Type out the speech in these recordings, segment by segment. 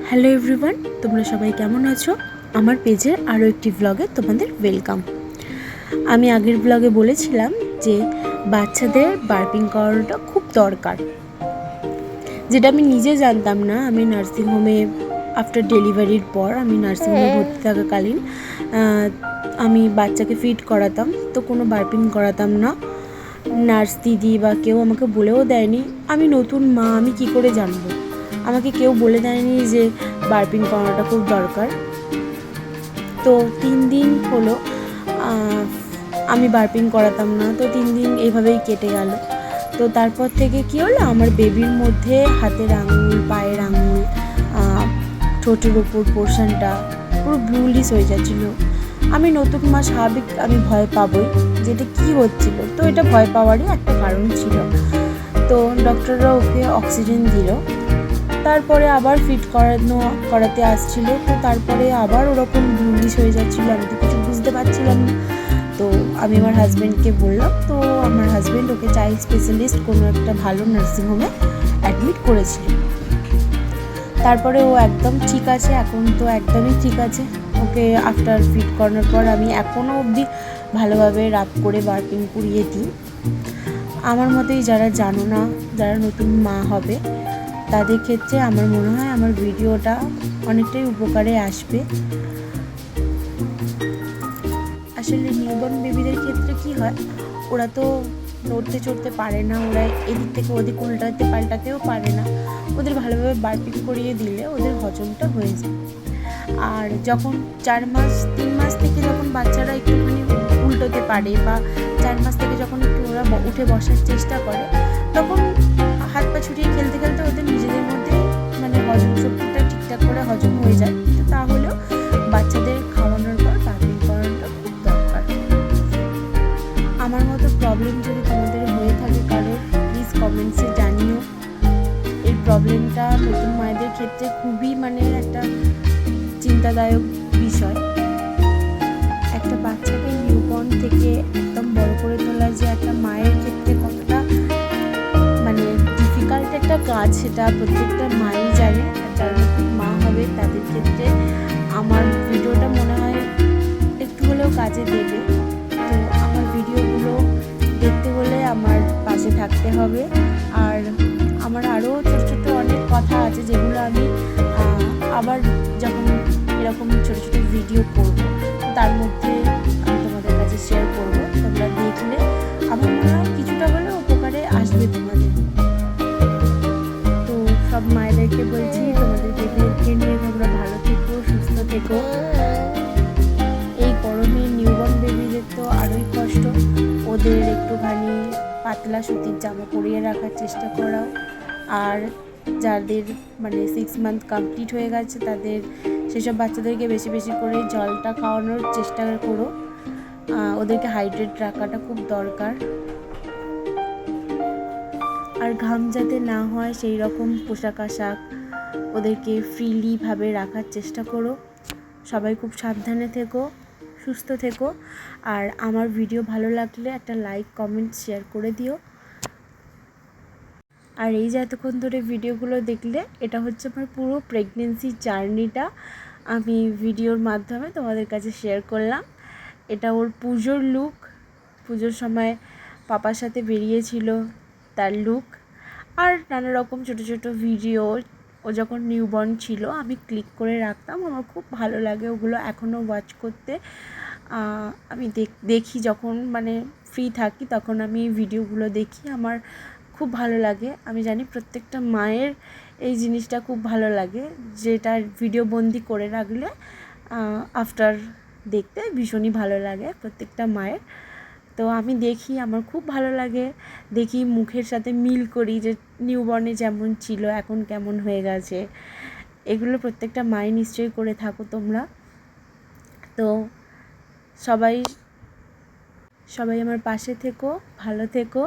Hello everyone, তোমরা সবাই কেমন আছো? আমার পেজের আরও একটি ব্লগে তোমাদের ওয়েলকাম। আমি আগের ব্লগে বলেছিলাম যে বাচ্চাদের বার্পিং করানোটা খুব দরকার, যেটা আমি নিজে জানতাম না। আমি নার্সিংহোমে আফটার ডেলিভারির পর আমি নার্সিংহোমে ভর্তি থাকাকালীন আমি বাচ্চাকে ফিড করাতাম, তো কোনো বার্পিং করাতাম না। নার্স দিদি বা কেউ আমাকে বলেও দেয়নি। আমি নতুন মা, আমি কি করে জানবো? আমাকে কেউ বলে দেয়নি যে বার্পিং করানোটা খুব দরকার। তো 3 দিন হলো আমি বার্পিং করাতাম না, তো 3 দিন এইভাবেই কেটে গেল। তো তারপর থেকে কী হলো, আমার বেবির মধ্যে হাতের আঙুল, পায়ের আঙুল, ঠোঁটের ওপর পোর্শনটা পুরো ব্লুলিশ হয়ে যাচ্ছিলো। আমি নতুন মা, স্বাভাবিক আমি ভয় পাবই যে এটা কী হচ্ছিলো। তো এটা ভয় পাওয়ারই একটা কারণ ছিল। তো ডক্টররা ওকে অক্সিজেন দিল। তারপরে আবার ফিট করাতে আসছিলো। তো তারপরে আবার ওরকম ব্লুলিশ হয়ে যাচ্ছিলো। আমি তো কিছু বুঝতে পারছিলাম না। তো আমি আমার হাজব্যান্ডকে বললাম। তো আমার হাজব্যান্ড ওকে চাইল্ড স্পেশালিস্ট কোনো একটা ভালো নার্সিংহোমে অ্যাডমিট করেছিল। তারপরে ও একদম ঠিক আছে, এখন তো একদমই ঠিক আছে। ওকে আফটার ফিট করানোর পর আমি এখনও অবধি ভালোভাবে রাব করে বার্পিং করিয়ে দিই। আমার মতেই যারা জানো না, যারা নতুন মা হবে, তাদের ক্ষেত্রে আমার মনে হয় আমার ভিডিওটা অনেকটাই উপকারে আসবে। আসলে নিউবর্ন বেবিদের ক্ষেত্রে কি হয়, ওরা তো নড়তে চড়তে পারে না, ওরা এদিক থেকে ওদিক উল্টাতে পাল্টাতেও পারে না। ওদের ভালোভাবে বার্পিং করিয়ে দিলে ওদের হজমটা হয়ে যায়। আর যখন 3 মাস থেকে যখন বাচ্চারা একটুখানি উল্টোতে পারে, বা 4 মাস থেকে যখন একটু ওরা উঠে বসার চেষ্টা করে, তখন হাত পা ছুটিয়ে খেলতে খেলতে ওদের নিজেদের মধ্যে মানে হজম শক্তিটা ঠিকঠাক করে হজম হয়ে যায়। তো তাহলেও বাচ্চাদের খাওয়ানোর পর বার্পিং করানোটা খুব দরকার। আমার মতো প্রবলেম যদি তোমাদের হয়ে থাকে কারোর, প্লিজ কমেন্টসে জানিও। এই প্রবলেমটা নতুন মায়েদের ক্ষেত্রে খুবই মানে একটা চিন্তাদায়ক বিষয়। একটা বাচ্চাকে নিউবর্ন থেকে একদম বড় করে তোলা যে একটা মায়ের ক্ষেত্রে কতটা মানে ডিফিকাল্ট একটা কাজ, সেটা প্রত্যেকটা মাই জানে। যারা নতুন মা হবে তাদের ক্ষেত্রে আমার ভিডিওটা মনে হয় একটু হলেও কাজে দেবে। তো আমার ভিডিওগুলো দেখতে হলে আমার পাশে থাকতে হবে। আর আমার আরও ছোটো ছোটো অনেক কথা আছে, যেগুলো আমি আবার যখন এরকম ছোটো ছোটো ভিডিও করব, তার মধ্যে আমি তোমাদের কাছে শেয়ার করব। তোমরা দেখলে আমার মনে হয় কিছুটা হলেও উপকারে আসবে তোমাদের। তো সব মায়েদেরকে বলছি, তোমাদের বেবিদেরকে নিয়ে তোমরা ভালো থেকো, সুস্থ থেকো। এই গরমে নিউবর্ন বেবিদের তো আরোই কষ্ট। ওদের একটুখানি পাতলা সুতির জামা পরিয়ে রাখার চেষ্টা করাও। আর যাদের মানে 6 মান্থ কমপ্লিট হয়ে গেছে, তাদের সেসব বাচ্চাদেরকে বেশি বেশি করে জলটা খাওয়ানোর চেষ্টা করো। ওদেরকে হাইড্রেট রাখাটা খুব দরকার। আর ঘাম যাতে না হয় সেই রকম পোশাক আশাক ওদেরকে ফ্রিলিভাবে রাখার চেষ্টা করো। সবাই খুব সাবধানে থেকো, সুস্থ থেকো। আর আমার ভিডিও ভালো লাগলে একটা লাইক, কমেন্ট, শেয়ার করে দিও। আর এই যে এতক্ষণ ধরে ভিডিওগুলো দেখলে, এটা হচ্ছে আমার পুরো প্রেগনেন্সি জার্নিটা আমি ভিডিওর মাধ্যমে তোমাদের কাছে শেয়ার করলাম। এটা ওর পুজোর লুক, পুজোর সময় পাপার সাথে বেরিয়েছিল তার লুক। আর নানা রকম ছোটো ছোটো ভিডিও ও যখন নিউবর্ন ছিল আমি ক্লিক করে রাখতাম। আমার খুব ভালো লাগে ওগুলো এখনও ওয়াচ করতে। আমি দেখি যখন মানে ফ্রি থাকি তখন আমি ভিডিওগুলো দেখি, আমার খুব ভালো লাগে। আমি জানি প্রত্যেকটা মায়ের এই জিনিসটা খুব ভালো লাগে, যেটা ভিডিও বন্দি করে রাখলে আফটার দেখতে ভীষণই ভালো লাগে প্রত্যেকটা মায়ের। তো আমি দেখি, আমার খুব ভালো লাগে। দেখি, মুখের সাথে মিল করি যে নিউবর্নে যেমন ছিল এখন কেমন হয়ে গেছে। এগুলো প্রত্যেকটা মাই নিশ্চয়ই করে থাকো তোমরা। তো সবাই আমার পাশে থেকো, ভালো থেকো।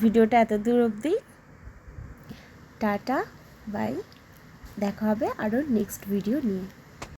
ভিডিওটা এত দূর অবধি। Tata, bye. দেখা হবে আরও নেক্সট ভিডিও নিয়ে।